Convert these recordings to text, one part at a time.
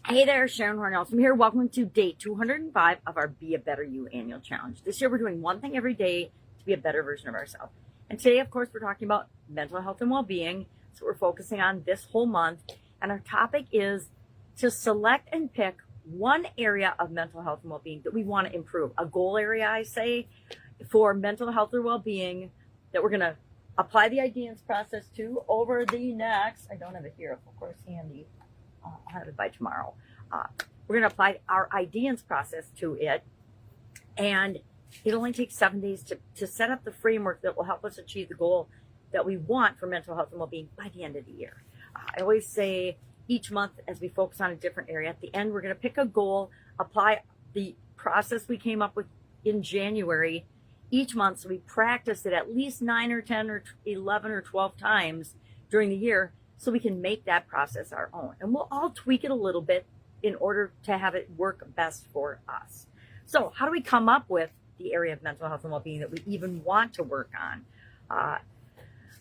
Hey there, Sharon Horne-Ellstrom here. Welcome to day 205 of our Be a Better You annual challenge. This year we're doing one thing every day to be a better version of ourselves. And today, of course, we're talking about mental health and well-being. So we're focusing on this whole month. And our topic is to select and pick one area of mental health and well-being that we want to improve. A goal area, I say, for mental health or well-being that we're going to apply the IDEANCE process to over the next, I don't have it here, of course, handy. I'll have it by tomorrow. We're going to apply our IDEANCE process to it, and it only takes 7 days to set up the framework that will help us achieve the goal that we want for mental health and well-being by the end of the year. I always say each month as we focus on a different area, at the end we're going to pick a goal, apply the process we came up with in January each month, so we practice it at least 9 or 10 or 11 or 12 times during the year, so we can make that process our own. And we'll all tweak it a little bit in order to have it work best for us. So how do we come up with the area of mental health and well-being that we even want to work on?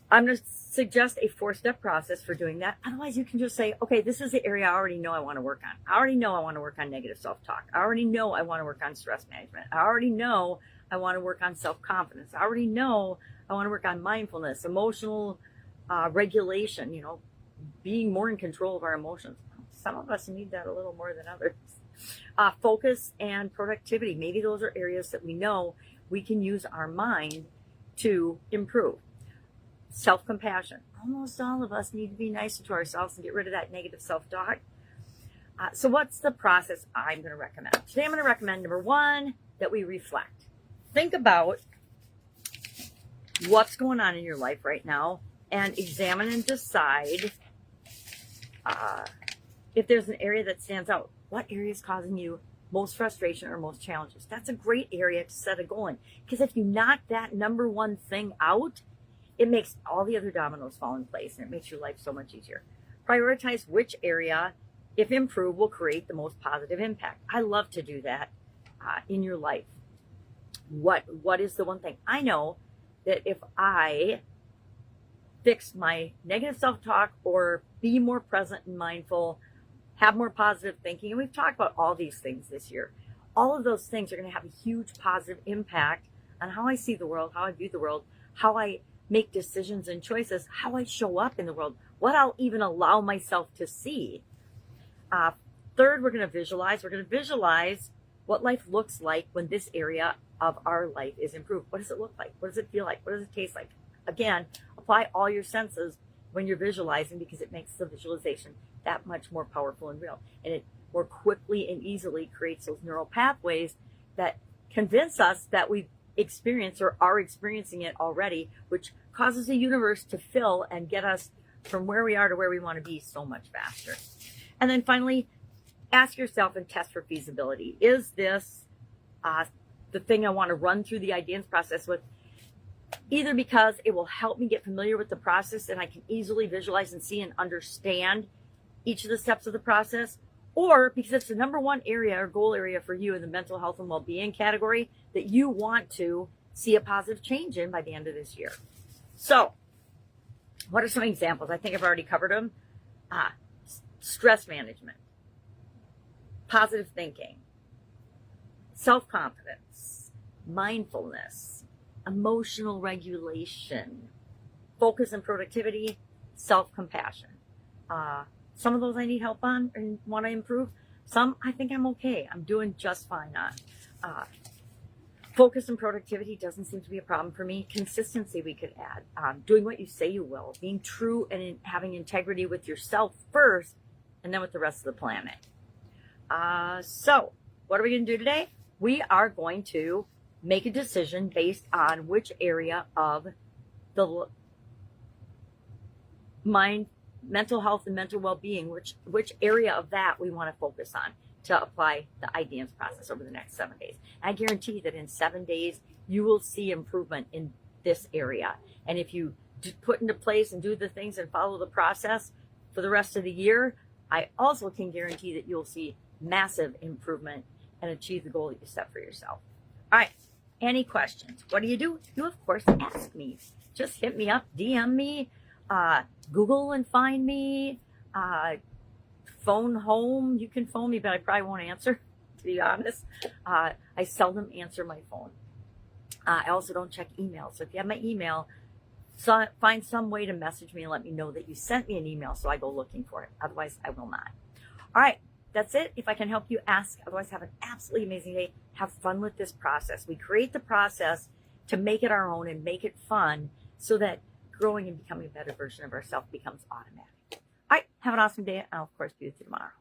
I'm going to suggest a 4-step process for doing that. Otherwise, you can just say, okay, this is the area I already know I want to work on. I already know I want to work on negative self-talk. I already know I want to work on stress management. I already know I want to work on self-confidence. I already know I want to work on mindfulness, emotional regulation, being more in control of our emotions. Some of us need that a little more than others. Focus and productivity. Maybe those are areas that we know we can use our mind to improve. Self-compassion. Almost all of us need to be nicer to ourselves and get rid of that negative self-talk. So what's the process I'm going to recommend? Today I'm going to recommend, number 1, that we reflect. Think about what's going on in your life right now and examine and decide if there's an area that stands out. What area is causing you most frustration or most challenges? That's a great area to set a goal in, because if you knock that number 1 thing out, it makes all the other dominoes fall in place, and it makes your life so much easier. Prioritize which area, if improved, will create the most positive impact. I love to do that in your life. What is the one thing? I know that if I fix my negative self-talk or be more present and mindful, have more positive thinking, and we've talked about all these things this year, all of those things are going to have a huge positive impact on how I see the world, how I view the world, how I make decisions and choices, how I show up in the world, what I'll even allow myself to see. Third, we're going to visualize. We're going to visualize what life looks like when this area of our life is improved. What does it look like? What does it feel like? What does it taste like? Again, apply all your senses when you're visualizing, because it makes the visualization that much more powerful and real. And it more quickly and easily creates those neural pathways that convince us that we've experienced or are experiencing it already, which causes the universe to fill and get us from where we are to where we want to be so much faster. And then finally, ask yourself and test for feasibility. Is this the thing I want to run through the IDEANCE process with? Either because it will help me get familiar with the process and I can easily visualize and see and understand each of the steps of the process, or because it's the number 1 area or goal area for you in the mental health and well-being category that you want to see a positive change in by the end of this year. So, what are some examples? I think I've already covered them. Stress management, positive thinking, self-confidence, mindfulness, emotional regulation, focus and productivity, self-compassion. Some of those I need help on and want to improve. Some I think I'm okay. I'm doing just fine on. Focus and productivity doesn't seem to be a problem for me. Consistency we could add. Doing what you say you will. Being true and having integrity with yourself first, and then with the rest of the planet. So what are we going to do today? We are going to make a decision based on which area of the mind, mental health and mental well-being, which area of that we want to focus on to apply the IDEANCE process over the next 7 days. I guarantee that in 7 days, you will see improvement in this area. And if you put into place and do the things and follow the process for the rest of the year, I also can guarantee that you'll see massive improvement and achieve the goal that you set for yourself. All right. Any questions? What do? You, of course, ask me. Just hit me up, DM me, Google and find me, phone home. You can phone me, but I probably won't answer, to be honest. I seldom answer my phone. I also don't check email. So if you have my email, find some way to message me and let me know that you sent me an email so I go looking for it. Otherwise, I will not. All right, that's it. If I can help you, ask. Otherwise, have an absolutely amazing day. Have fun with this process. We create the process to make it our own and make it fun so that growing and becoming a better version of ourselves becomes automatic. All right, have an awesome day. I'll, of course, be with you tomorrow.